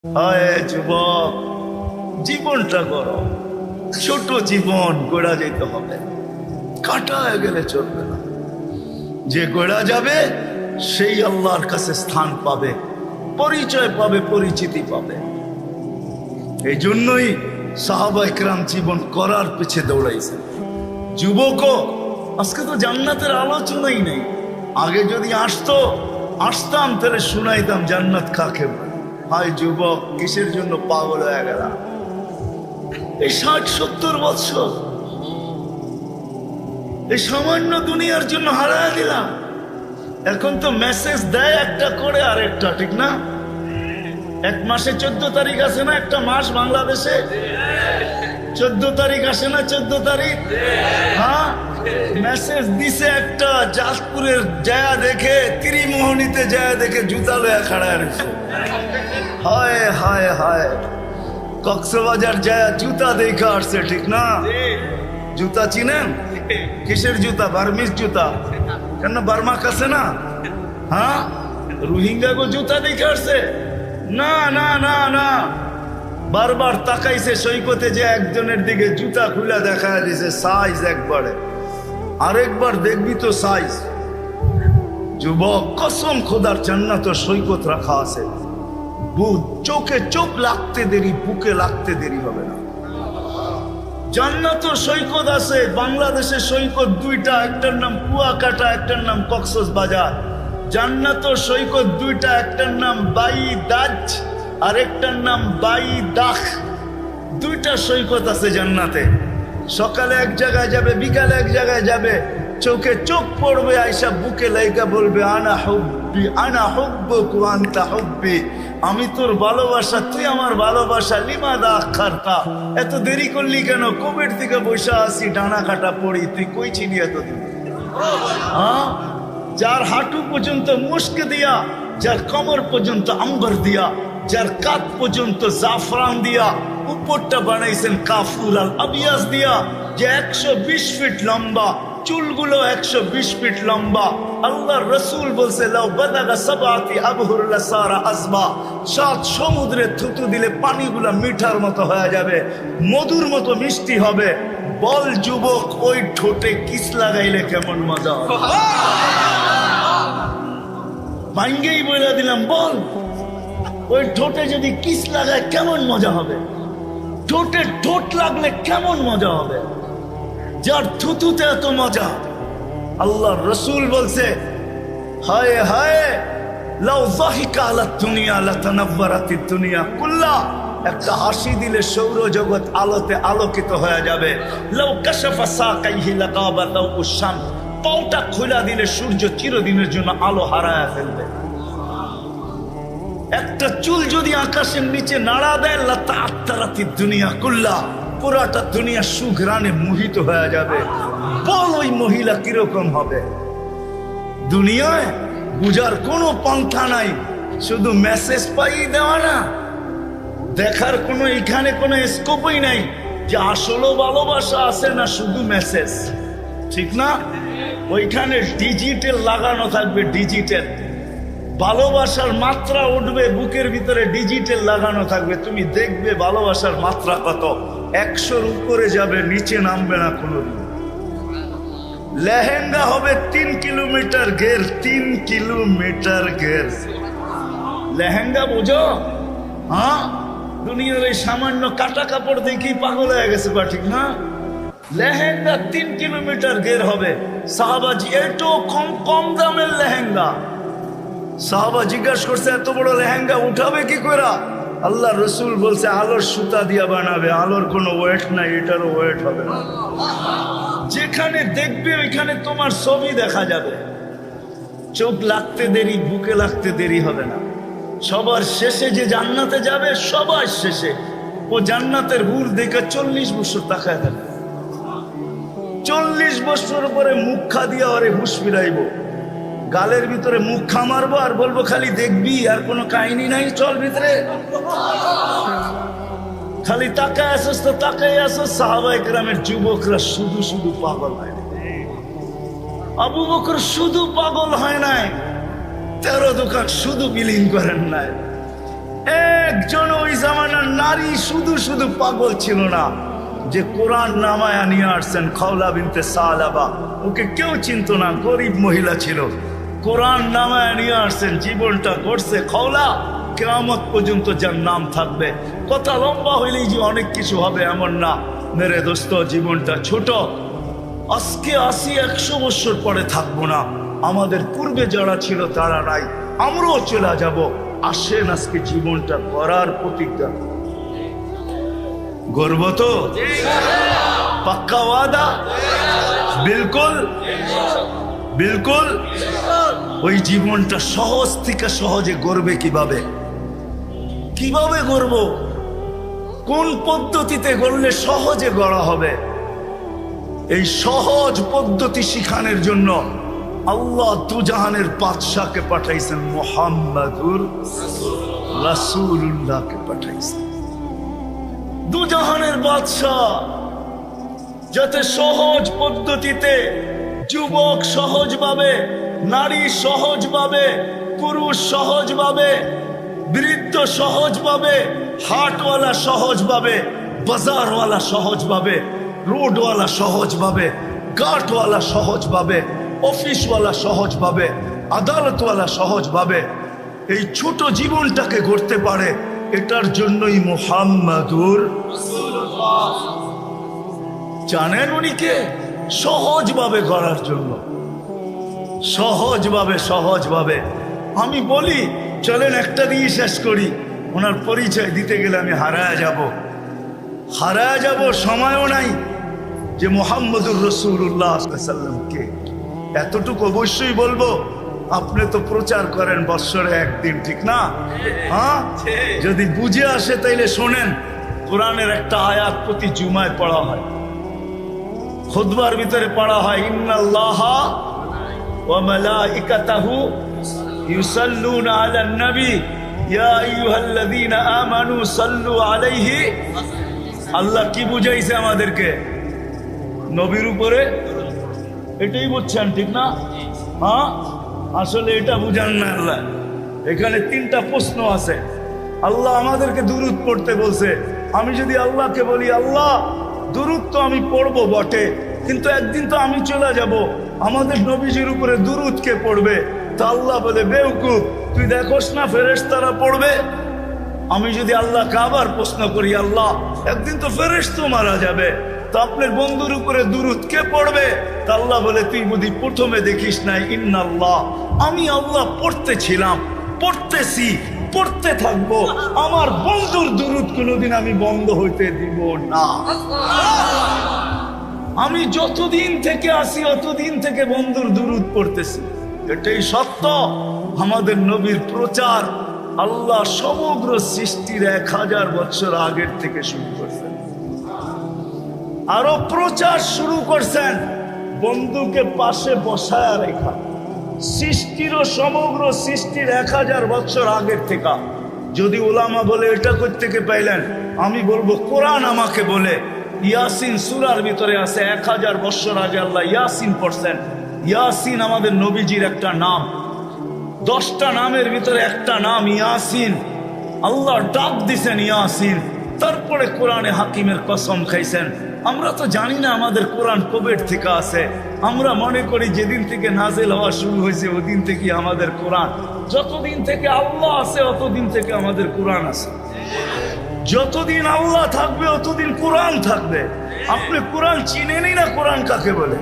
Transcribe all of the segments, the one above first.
হায় যুবক, জীবনটা করো, ছোট জীবন গড়া যেতে হবে, কাটা হয়ে গেলে চলবে না। যে গড়া যাবে সেই আল্লাহর কাছে স্থান পাবে, পরিচয় পাবে, পরিচিতি পাবে। এই জন্যই সাহাবা ইকরাম জীবন করার পিছে দৌড়াইছে। যুবকও আজকে তো জান্নাতের আলোচনাই নেই। আগে যদি আসতাম তাহলে শুনাইতাম জান্নাত কাকে বলে। হায় যুবক, কিসের জন্য পাগল হয়ে গেল? এই 60-70 বছর এই সামান্য দুনিয়ার জন্য হারায় দিলাম। এখন তো মেসেজ দেয় একটা করে আরেকটা, ঠিক না? এক মাসে 14 তারিখ আসে না? একটা মাস বাংলাদেশে 14 তারিখ আসে না? 14 তারিখ, হ্যাঁ, মেসেজ দিছে একটা। জাজপুরের জায়া দেখে, ত্রিমোহনীতে জায়া দেখে জুতা লয়া খাড়া রয়েছে। হায় হায় হায়, কক্সবাজার জায়া জুতা দেখে আসছে, ঠিক না? জুতা চিনেন? কিসের জুতা? বার্মিস জুতা। কেন বার্মা কাছে না? হ্যাঁ, রোহিঙ্গা গো জুতা দেখে আসছে? না না না না, বারবার তাকাইছে সৈকতে, যে একজনের দিকে জুতা খুলে দেখা দিছে সাইজ একবারে, আরেকবার দেখবি তো সাইজ। যুবক, কসম খোদার, জান্নাত সৈকত রাখা আছে। চোখে চোখ লাগতে দেরি, বুকে লাগতে দেরি হবে না। জান্নাত সৈকত আছে। বাংলাদেশের সৈকত দুইটা, একটার নাম কুয়াকাটা, একটার নাম কক্সবাজার। জান্নাত সৈকত দুইটা, একটার নাম বাইদাজ আর একটার নাম বাইদাখ। দুইটা সৈকত আছে জান্নাতে। সকালে এক জায়গায় যাবে, বিকালে এক জায়গায় যাবে, চোখে চোখ পড়বে, আয়সা বুকে লাইকা বলবে আনা হুব্বি আনা হুব্বুক ওয়া আনতা হুব্বি, আমি তোর ভালোবাসা, তুই আমার ভালোবাসা। লিমাদা আখারতা, এত দেরি করলি কেন? কোভিড থেকে বসে আসি, ডানা কাটা পড়ি, তুই কই ছিলি এতদিন? হ্যাঁ, যার হাঁটু পর্যন্ত মুস্ক দিয়া, যার কমর পর্যন্ত আম্বর দিয়া, যার কাঁধ পর্যন্ত জাফরান দিয়া, উপরটা বানাইছেন কাফুর আল আবিয়াস দিয়া, যে 120 ফিট লম্বা, চুলগুলো 120 ফিট লম্বা। আল্লাহর রাসূল বলছে লাউ বাদাগা সাবাতি আবহুর লাসারা আজবা, 7 সমুদ্রে থুতু দিলে পানিগুলো মিঠার মতো হয়ে যাবে, মধুর মতো মিষ্টি হবে। বল যুবক, ওই ঠোঁটে কিস লাগাইলে কেমন মজা হবে? ভাঙ্গেই বলে দিলাম, বল ওই ঠোঁটে যদি কিস লাগায় কেমন মজা হবে? ঠোঁটে ঠোঁট লাগলে কেমন মজা হবে? যার থুতুতে এত মজা। আল্লাহ রসুল বলছে হায় হায় লাউ যাহিকা আলা দুনিয়া লাতানাওয়ারাতিদ দুনিয়া কুল্লা, একটা হাসি দিলে সৌরজগৎ আলোতে আলোকিত হয়ে যাবে। লাউ কাশাফা সাকাইহি লাগাবাতাউ উশাম, পাওটা খোলা দিলে সূর্য চিরদিনের জন্য আলো হারায় ফেলবে। একটা চুল যদি আকাশের নিচে নাড়া দেয় লাতাআত্তারাতিদ দুনিয়া কুল্লা, পুরাটা দুনিয়া সুঘ্রাণে মোহিত হয়ে যাবে। বল ওই মহিলা কিরকম হবে? দুনিয়ায় বুঝার কোনো পন্থা নাই, শুধু মেসেজ পাই দেওয়া না, দেখার কোনো এখানে কোনো স্কোপই নাই যে আসলে ভালোবাসা আছে না শুধু মেসেজ, ঠিক না? ওইখানে ডিজিটাল লাগানো থাকবে, ডিজিটাল ভালোবাসার মাত্রা উঠবে বুকের ভিতরে, ডিজিটাল লাগানো থাকবে। তুমি দেখবে ভালোবাসার মাত্রা কত, 100-র উপরে যাবে, নিচে নামবে না কোনোদিন। লেহেঙ্গা হবে 3 কিলোমিটার ঘের, 3 কিলোমিটার ঘের লেহেঙ্গা, বুঝো? হ্যাঁ, দুনিয়ার এই সামান্য কাটা কাপড় দেখেই পাগল হয়ে গেছে, বা ঠিক না? লেহেঙ্গা 3 কিলোমিটার ঘের হবে। সাহাবাজি, এটো কম কম দামের লেহেঙ্গা। সাহাবা জিজ্ঞাসা করছে এত বড় লেহেঙ্গা উঠাবে কি করে? আল্লাহ রসুল বলছে আলোর সুতা দিয়া বানাবে, আলোর কোনো ওয়েট নাই, এটারও ওয়েট হবে না। যেখানে দেখবে ওইখানে তোমার ছবি দেখা যাবে। চোখ লাগতে দেরি, বুকে লাগতে দেরি হবে না। সবার শেষে যে জান্নাতে যাবে, সবার শেষে ও জান্নাতের হুর দেখে 40 বছর তাকায় থাকবে। 40 বছর পরে মুখ খা দিয়া ওরে হুশ ফিরাইব, গালের ভিতরে মুখ খা মারবো আর বলবো খালি দেখবি, আর কোনো কাহিনী নাই, চল ভিতরে। খালি তাকায় আসস তো তাকাই আসস। সাহাবা ইকরামের যুবকরা শুধু শুধু পাগল হয়। আবু বকর শুধু পাগল হয় নাই, 13 দোকান শুধু বিলীন করেন নাই। এক একজন ওই জামানার নারী শুধু শুধু পাগল ছিল না যে কোরআন নামায় নিয়ে আসছেন, খাওলা বিনতে সালাবা। ওকে কেউ চিনত না, গরিব মহিলা ছিল। কোরআন নামায় নিয়ে আসছেন, জীবনটা গড়ছে খাওলা, কিয়ামত পর্যন্ত যার নাম থাকবে। কথা লম্বা হইলেই যে অনেক কিছু হবে এমন না মেরে দোস্ত, জীবনটা ছোট। আজকে 80-100 বছর পরে থাকবো না, আমাদের পূর্বে যারা ছিল তারা নাই, আমরাও চলে যাব। আসেন আজকে জীবনটা করার প্রতিজ্ঞা। গর্ব তো পাক্কা ওয়াদা? বিলকুল বিলকুল। ওই জীবনটা সহজ থেকে সহজে গড়বে কিভাবে? কিভাবে গড়ব? কোন পদ্ধতিতে গড়লে সহজে গড়া হবে? এই সহজ পদ্ধতি শিখানোর জন্য আল্লাহ দুজাহানের বাদশাকে পাঠাইছেন, মুহাম্মাদুর রাসূলুল্লাহকে পাঠাইছেন। দুজাহানের বাদশা যাতে সহজ পদ্ধতিতে যুবক সহজভাবে, নারী সহজভাবে, পুরুষ সহজভাবে, বৃদ্ধ সহজভাবে, হাটওয়ালা সহজভাবে, বাজারওয়ালা সহজভাবে, রোডওয়ালা সহজভাবে, ঘাটওয়ালা সহজভাবে, অফিসওয়ালা সহজভাবে, আদালতওয়ালা সহজভাবে এই ছোট জীবনটাকে গড়তে পারে, এটার জন্যই মুহাম্মাদুর রাসূলুল্লাহ। জানেন উনি কে? সহজভাবে গড়ার জন্য, সহজভাবে সহজভাবে। আমি বলি চলেন একটা দিয়ে শেষ করি, ওনার পরিচয় দিতে গেলে আমি হারায়া যাব, সময়ও নাই। যে মুহাম্মদুর রাসূলুল্লাহ সাল্লামকে এতটুকু অবশ্যই বলবো। আপনি তো প্রচার করেন বৎসরে একদিন, ঠিক না? হ্যাঁ, যদি বুঝে আসে তাইলে শোনেন। কোরআনের একটা আয়াত প্রতি জুমায় পড়া হয়, খুতবার ভিতরে পড়া হয়, ইন্নাল্লাহা ওয়া মালাইকাতাহু ইউসাল্লুনা আলান নবী ইয়া আইয়ুহাল্লাযীনা আমানু সাল্লু আলাইহি। আল্লাহ কি বুঝাইছে আমাদেরকে? নবীর উপরে। এটাই বুঝছেন, ঠিক না? হ্যাঁ, আসলে এটা বুঝান না আল্লাহ। এখানে 3টা প্রশ্ন আছে। আল্লাহ আমাদেরকে দুরূদ পড়তে বলছে। আমি যদি আল্লাহকে বলি, আল্লাহ দুরূদ তো আমি পড়বো বটে, কিন্তু একদিন তো আমি চলে যাব, আমাদের নবীজির উপরে দুরূদ কে পড়বে? তা আল্লাহ বলে, বেওকুফ, তুই দেখোস না ফেরেশতারা পড়বে? আমি যদি আল্লাহকে আবার প্রশ্ন করি, আল্লাহ একদিন তো ফেরেশতা মারা যাবে, তো আপনার বন্ধুর উপরে দুরূদ কে পড়বে? তা আল্লাহ বলে, তুই বুঝি প্রথমে দেখিস নাই, ইন্নাল্লাহ, আমি আল্লাহ পড়তেছিলাম, পড়তেছি, পড়তে থাকবো, আমার বন্ধুর দুরূদ কোনোদিন আমি বন্ধ হইতে দিব না। আমি যতদিন থেকে আসি অতদিন থেকে বন্ধুর দুরূদ পড়তেছি, এটাই সত্য। আমাদের নবীর প্রচার আল্লাহ সমগ্র সৃষ্টির 1000 বছর আগের থেকে শুরু করছেন। আরো প্রচার শুরু করছেন বন্ধুকে পাশে বসায় রেখা। সৃষ্টিরও সমগ্র সৃষ্টির 1000 বছর আগের থেকে। যদি ওলামা বলে এটা কোত্থেকে পাইলেন, আমি বলবো কোরআন আমাকে বলে। ইয়াসিন সূরার ভিতরে আছে, 1000 বছর আগে আল্লাহ ইয়াসিন পড়ছেন। ইয়াসিন আমাদের নবীজির একটা নাম। 10টা নামের ভিতরে একটা নাম ইয়াসিন। আল্লাহ ডাক দিছেন ইয়াসিন, তারপরে কোরআনে হাকিমের কসম খাইছেন। আমরা তো জানি না আমাদের কোরআন কবের থেকে আছে। আমরা মনে করি যেদিন থেকে নাজিল হওয়া শুরু হয়েছে ওদিন থেকে আমাদের কোরআন। যতদিন থেকে আল্লাহ আছে অতদিন থেকে আমাদের কোরআন আছে। যতদিন আল্লাহ থাকবে অতদিন কোরআন থাকবে। আপনি কোরআন চিনেনই না কোরআন কাকে বলে,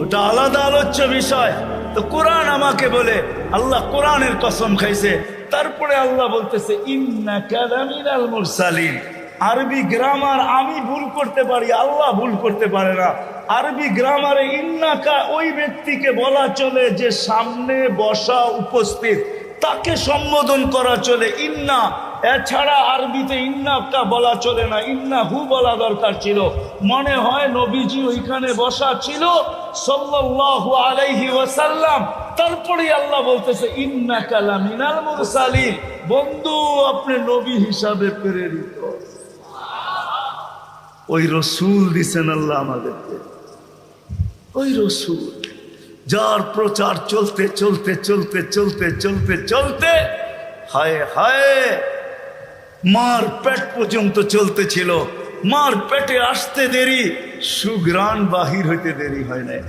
ওটা আলাদা আলোচ্য বিষয়। তো কোরআন আমাকে বলে, আল্লাহ কোরআনের কসম খাইছে। তারপরে আল্লাহ বলতেছে, ইন্নাকা লামিনাল মুরসালিন। আরবি গ্রামার আমি ভুল করতে পারি, আল্লাহ ভুল করতে পারে না। আরবি গ্রামারে ইন্নাকা ওই ব্যক্তিকে বলা চলে যে সামনে বসা উপস্থিত, তাকে সম্বোধন করা চলে ইন্না। এছাড়া আরবিতে ইন্নাকা বলা চলে না, ইন্নাহু বলা দরকার ছিল। মনে হয় নবীজি ওইখানে বসা ছিল সাল্লাল্লাহু আলাইহি ওয়াসাল্লাম। তারপরে আল্লাহ বলতেছে, ইন্নাকা লামিনাল মুরসালিন, বন্ধু আপনি নবী হিসাবে প্রেরিত। ওই রসুল দিছেন আল্লাহ আমাদেরকে, ওই রসুল যার প্রচার চলতে চলতে চলতে চলতে চলতে চলতে হায় হায় মার পেট পর্যন্ত চলতেছিল, মার পেটে আসতে দেরি, সুঘ্রাণ বাহির হইতে দেরি হয় নাই।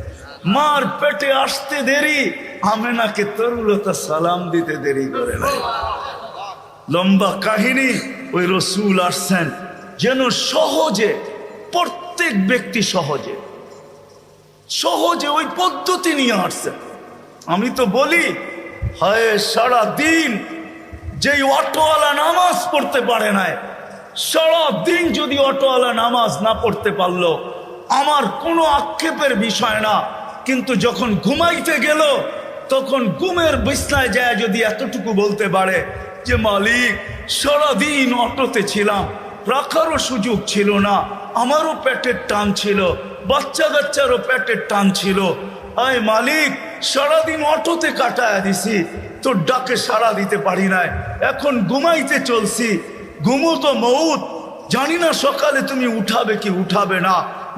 মার পেটে আসতে দেরি, আমেনাকে তরুলতা সালাম দিতে দেরি করে নাই। লম্বা কাহিনী। ওই রসুল আসছেন যেন সহজে, প্রত্যেক ব্যক্তি সহজে সহজে ওই পদ্ধতি নিয়ে আসছেন। আমি তো বলি, হয় সারা দিন যেই অটোওয়ালা নামাজ পড়তে পারে নাই, সারা দিন যদি অটোওয়ালা নামাজ না পড়তে পারলো, আমার কোনো আক্ষেপের বিষয় না। কিন্তু যখন ঘুমাইতে গেল, তখন ঘুমের বিছনায় যায় যদি এতটুকু বলতে পারে যে মালিক, সারাদিন অটোতে ছিলাম, রাখারও সুযোগ ছিল না, আমারও পেটের টান ছিল, বাচ্চা কাচ্চারও পেটের টান ছিল, আয় মালিক সারাদিন অটোতে কাটায় দিছি, তোর ডাকে সাড়া দিতে পারি নাই, এখন ঘুমাইতে চলছি, ঘুমো তো মউত, জানি না সকালে তুমি উঠাবে কি উঠাবে না,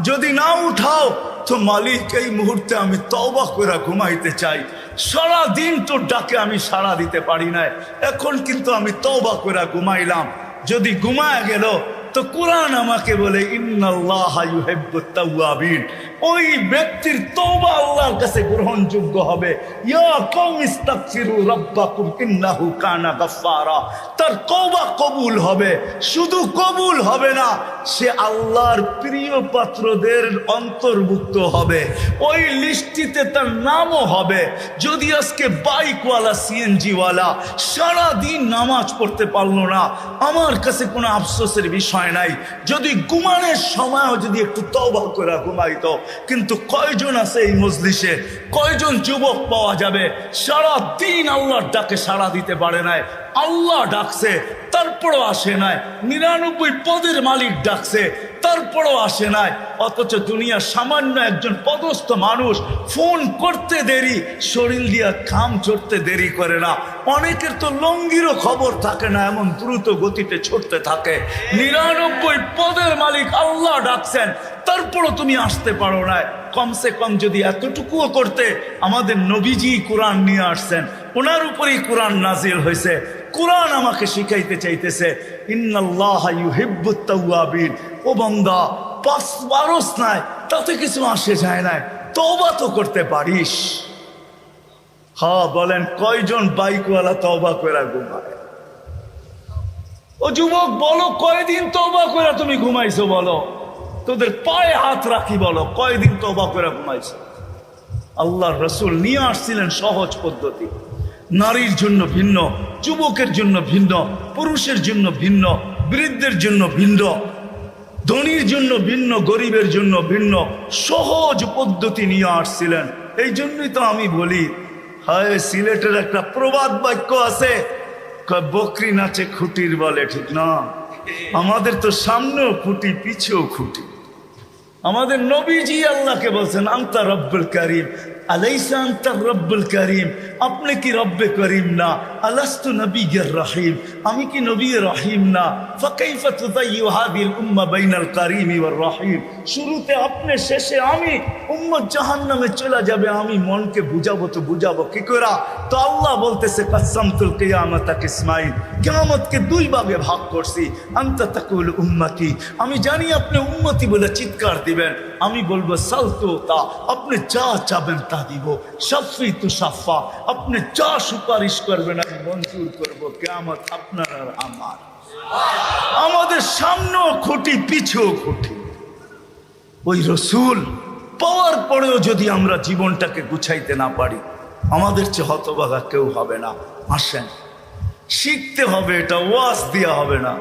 যদি না উঠাও তো মালিক এই মুহূর্তে আমি তওবা করে ঘুমাইতে চাই, সারা দিন তোর ডাকে আমি সাড়া দিতে পারি নাই, এখন কিন্তু আমি তওবা করে ঘুমাইলাম। যদি ঘুমায় গেল তো কোরআন আমাকে বলে ইন্নাল্লাহা ইউহিব্বুত তাওয়াবিন, ওই ব্যক্তির তওবা আল্লাহর কাছে গ্রহণযোগ্য হবে। ইয়া কওম ইস্তাগফিরু রাব্বাকুম ইন্নাহু কানা গাফফারা, তার তওবা কবুল হবে। শুধু কবুল হবে না, সে আল্লাহর প্রিয় পাত্রদের অন্তর্ভুক্ত হবে, ওই লিস্টিতে তার নামও হবে। যদি আজকে বাইকওয়ালা, সিএনজিওয়ালা সারা দিন নামাজ পড়তে পারলো না, আমার কাছে কোনো আফসোসের বিষয় নাই। যদি ঘুমানোর সময়ও যদি একটু তওবা করে ঘুমাইতো। কিন্তু কয়জন আছে এই মজলিসে, কয়জন যুবক পাওয়া যাবে সারা দিন আল্লাহর ডাকে সাড়া দিতে পারে নাই, আল্লাহ ডাকছে তারপরও আসে নাই, 99 পদের মালিক ডাকছে তারপরও আসে নাই, অথচ দুনিয়ার সামান্য একজন পদস্থ মানুষ ফোন করতে দেরি, শরীর দিয়া খাম চড়তে দেরি করে না। অনেকের তো লঙ্গিরও খবর থাকে না, এমন দ্রুত গতিতে ছুটতে থাকে। 99 পদের মালিক আল্লাহ ডাকছেন, তারপরও তুমি আসতে পারো না। কমসে কম যদি এতটুকুও করতে, আমাদের নবীজি কোরআন নিয়ে আসছেন, ওনার উপরেই কোরআন নাজিল হয়েছে। কোরআন আমাকে শিখাইতে চাইতেছে ইন্নাল্লাহা ইউহিব্বুত তাওয়াবিন। ও বান্দা, পাঁচ বারস নাই, তাতে কিছু আসে যায় না, তওবা তো করতে পারিস। হ্যাঁ বলেন, কয়জন বাইকওয়ালা তওবা করে ঘুমায়? ও যুবক বলো, কয়দিন তওবা করে তুমি ঘুমাইছো? বলো, তোদের পায়ে হাত রাখি, বলো কয়দিন তওবা করে ঘুমাইছো? আল্লাহর রাসূল নিয়ে আসছিলেন সহজ পদ্ধতি। নারীর জন্য ভিন্ন, যুবকের জন্য ভিন্ন, পুরুষের জন্য ভিন্ন, বৃদ্ধের জন্য ভিন্ন, ধনীর জন্য ভিন্ন, গরিবের জন্য ভিন্ন, সহজ পদ্ধতি নিয়ে আসছিলেন। এই জন্যই তো আমি বলি, হায় সিলেটের একটা প্রবাদ বাক্য আছে, বকরি নাচে খুঁটির বলে, ঠিক না? আমাদের তো সামনেও খুঁটি, পিছেও খুঁটি। আমাদের নবীজি আল্লাহকে বলছেন আনতা রব্বুল করিম, আলাইসা আনতা রব্বুল করিম, আপনি কি রব্বে করিম না? আলাস্তু নবিয়্যির রহিম, আমি কি নবী রহিম না? ফাকাইফা তুযায়্যু হাযিহিল উম্মাহ বাইনাল করিম ওয়ার রহিম। শুরুতে আপনি, শেষে আমি, উম্মত জাহান্নামে চলে যাবে, আমি মনকে বুঝাবো তো বুঝাবো কি করে? তো আল্লাহ বলতেছে কাসামতুল কিয়ামাতা কিসমাইন, কিয়ামতকে দুই ভাগে ভাগ করছি। আনতা তাকুল উম্মতি, আমি জানি আপনি উম্মতি বলে চিৎকার দিবেন, আমি বলবো সালতু তা, আপনি যা চাবেন তা দিব। শাফি তু শাফা, আপনি যা সুপারিশ করবেন আমি মঞ্জুর করব। কিয়ামত আপনার আর আমার। আমাদের সামনেও খুঁটি, পিছেও খুঁটি। ওই রসুল পাওয়ার পরেও যদি আমরা জীবনটাকে গুছাইতে না পারি, আমাদের চেয়ে হতভাগা কেউ হবে না। আসেন, শিখতে হবে, এটা ওয়াজ দেওয়া হবে না,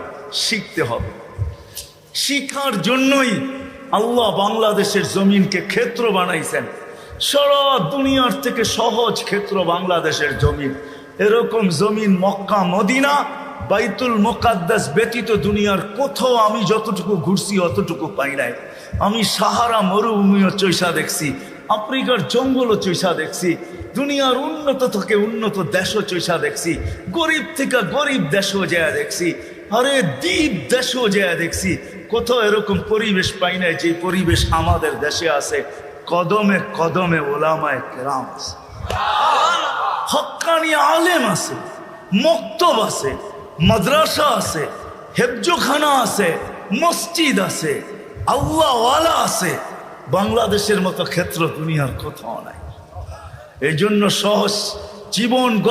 শিখতে হবে। শিখার জন্যই আল্লাহ বাংলাদেশের জমিনকে ক্ষেত্র বানাইছেন। সারা দুনিয়ার থেকে সহজ ক্ষেত্র বাংলাদেশের জমিন। এরকম জমিন মক্কা, মদিনা, বাইতুল মুকাদ্দাস ব্যতীত দুনিয়ার কোথাও আমি যতটুকু ঘুরছি অতটুকু পাই নাই। আমি সাহারা মরুভূমিও চৈসা দেখছি, আফ্রিকার জঙ্গলও চৈসা দেখছি, দুনিয়ার উন্নত থেকে উন্নত দেশও চৈসা দেখছি, গরিব থেকে গরিব দেশও যায় দেখছি, আরে দ্বীপ দেশও যায় দেখছি। কোথাও এরকম পরিবেশ পাই নাই যে পরিবেশ আমাদের দেশে আছে। কদমে কদমে ওলামায়ে কেরাম আছে, হক্কানি আলেম আছে, মক্তব আছে, মাদ্রাসা আছে, হেফজোখানা আছে, মসজিদ আছে, আল্লাহওয়ালা আছে। বাংলাদেশের মতো ক্ষেত্র দুনিয়ার কোথাও নাই। এই জন্য সহজ জীবন